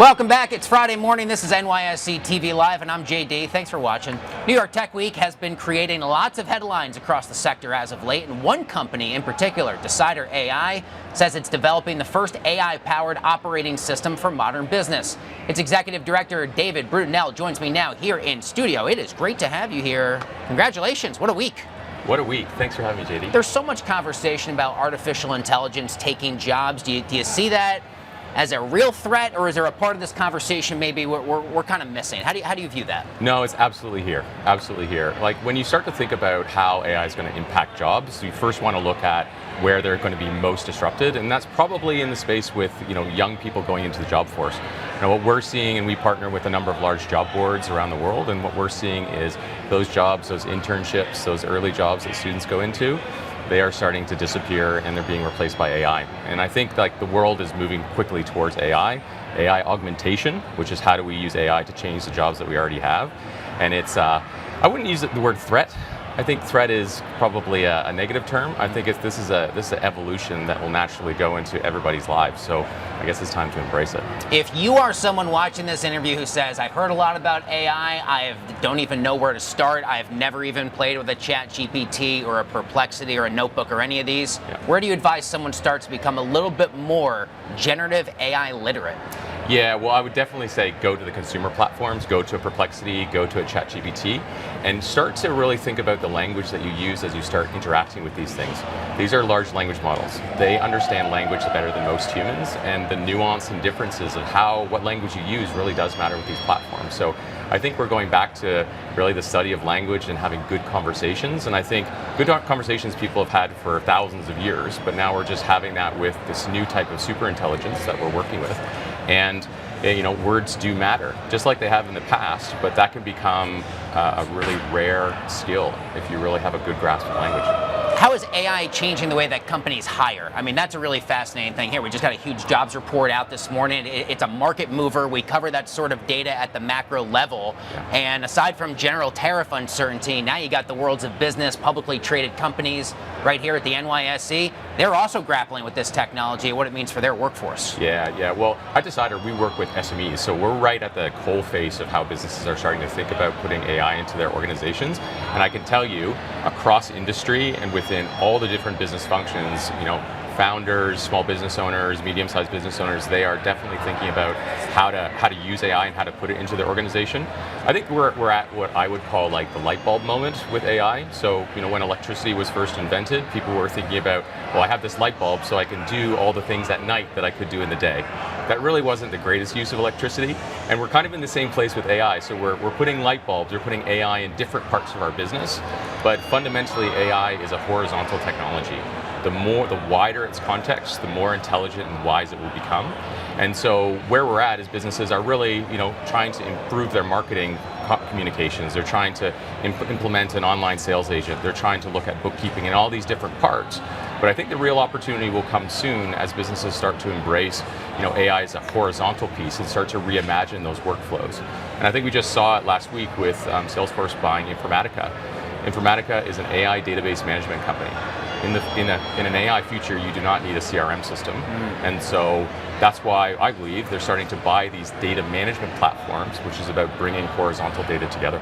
Welcome back. It's Friday morning. This is NYSE TV Live, and I'm JD. Thanks for watching. New York Tech Week has been creating lots of headlines across the sector as of late, and one company in particular, Decidr AI, says it's developing the first AI-powered operating system for modern business. Its executive director, David Brudenell, joins me now here in studio. It is great to have you here. Congratulations. What a week. What a week. Thanks for having me, JD. There's so much conversation about artificial intelligence taking jobs. Do you see that as a real threat, or is there a part of this conversation maybe we're kind of missing? How do you view that? No, it's absolutely here. Absolutely here. Like when you start to think about how AI is going to impact jobs, you first want to look at where they're going to be most disrupted, and that's probably in the space with young people going into the job force. What we're seeing, and we partner with a number of large job boards around the world, and what we're seeing is those jobs, those internships, those early jobs that students go into, they are starting to disappear and they're being replaced by AI. And I think like the world is moving quickly towards AI augmentation, which is how do we use AI to change the jobs that we already have. And it's, I wouldn't use the word threat. I think threat is probably a negative term. I think this is an evolution that will naturally go into everybody's lives. So I guess it's time to embrace it. If you are someone watching this interview who says, I've heard a lot about AI, I don't even know where to start, I've never even played with a ChatGPT or a Perplexity or a Notebook or any of these, where do you advise someone starts to become a little bit more generative AI literate? Yeah, well, I would definitely say go to the consumer platforms, go to a Perplexity, go to a ChatGPT, and start to really think about the language that you use as you start interacting with these things. These are large language models. They understand language better than most humans, and the nuance and differences of what language you use really does matter with these platforms. So I think we're going back to really the study of language and having good conversations, and I think good conversations people have had for thousands of years, but now we're just having that with this new type of superintelligence that we're working with. And words do matter, just like they have in the past, but that can become a really rare skill if you really have a good grasp of language. How is AI changing the way that companies hire? I mean, that's a really fascinating thing here. We just got a huge jobs report out this morning. It's a market mover. We cover that sort of data at the macro level. Yeah. And aside from general tariff uncertainty, now you got the worlds of business, publicly traded companies right here at the NYSE. They're also grappling with this technology and what it means for their workforce. Yeah. Well, at Decidr, we work with SMEs, so we're right at the coalface of how businesses are starting to think about putting AI into their organizations. And I can tell you, across industry and within all the different business functions, founders, small business owners, medium-sized business owners, they are definitely thinking about how to use AI and how to put it into their organization. I think we're at what I would call like the light bulb moment with AI. So when electricity was first invented, people were thinking about, well, I have this light bulb so I can do all the things at night that I could do in the day. That really wasn't the greatest use of electricity, and we're kind of in the same place with AI. So we're putting light bulbs, we're putting AI in different parts of our business, but fundamentally AI is a horizontal technology. The wider its context, the more intelligent and wise it will become. And so where we're at is businesses are really, trying to improve their marketing communications. They're trying to implement an online sales agent. They're trying to look at bookkeeping and all these different parts. But I think the real opportunity will come soon as businesses start to embrace, AI as a horizontal piece and start to reimagine those workflows. And I think we just saw it last week with Salesforce buying Informatica. Informatica is an AI database management company. In an AI future, you do not need a CRM system. And so that's why I believe they're starting to buy these data management platforms, which is about bringing horizontal data together.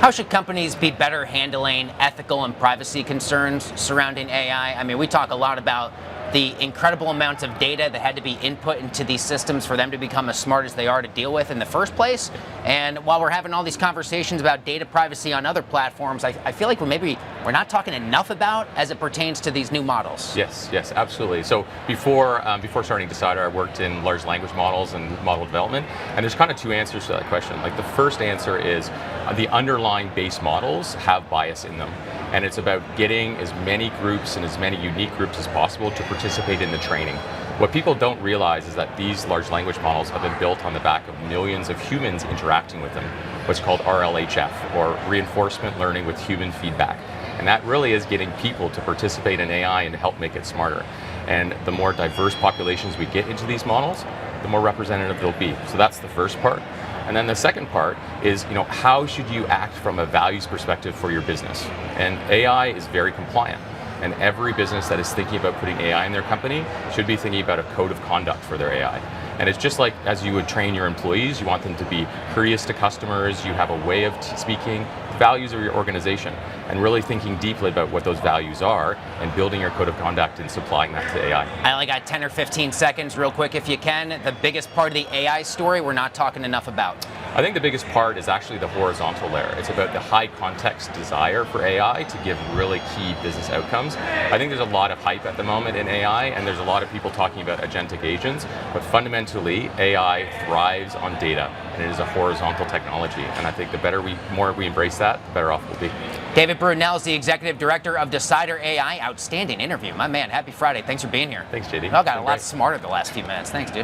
How should companies be better handling ethical and privacy concerns surrounding AI? I mean, we talk a lot about the incredible amounts of data that had to be input into these systems for them to become as smart as they are to deal with in the first place. And while we're having all these conversations about data privacy on other platforms, I feel like we're not talking enough about as it pertains to these new models. Yes, absolutely. So before starting Decidr, I worked in large language models and model development, and there's kind of two answers to that question. Like the first answer is the underlying base models have bias in them. And it's about getting as many groups and as many unique groups as possible to participate in the training. What people don't realize is that these large language models have been built on the back of millions of humans interacting with them, what's called RLHF, or reinforcement learning with human feedback. And that really is getting people to participate in AI and to help make it smarter. And the more diverse populations we get into these models, the more representative they'll be. So that's the first part. And then the second part is, how should you act from a values perspective for your business? And AI is very compliant. And every business that is thinking about putting AI in their company should be thinking about a code of conduct for their AI. And it's just like as you would train your employees, you want them to be courteous to customers, you have a way of speaking, values of your organization, and really thinking deeply about what those values are and building your code of conduct and supplying that to AI. I only got 10 or 15 seconds, real quick if you can. The biggest part of the AI story we're not talking enough about. I think the biggest part is actually the horizontal layer. It's about the high context desire for AI to give really key business outcomes. I think there's a lot of hype at the moment in AI, and there's a lot of people talking about agentic agents, but fundamentally AI thrives on data, and it is a horizontal technology. And I think more we embrace that, the better off we'll be. David Brudenell is the Executive Director of Decidr AI. Outstanding interview. My man, happy Friday. Thanks for being here. Thanks, JD. I got a lot smarter the last few minutes. Thanks, dude.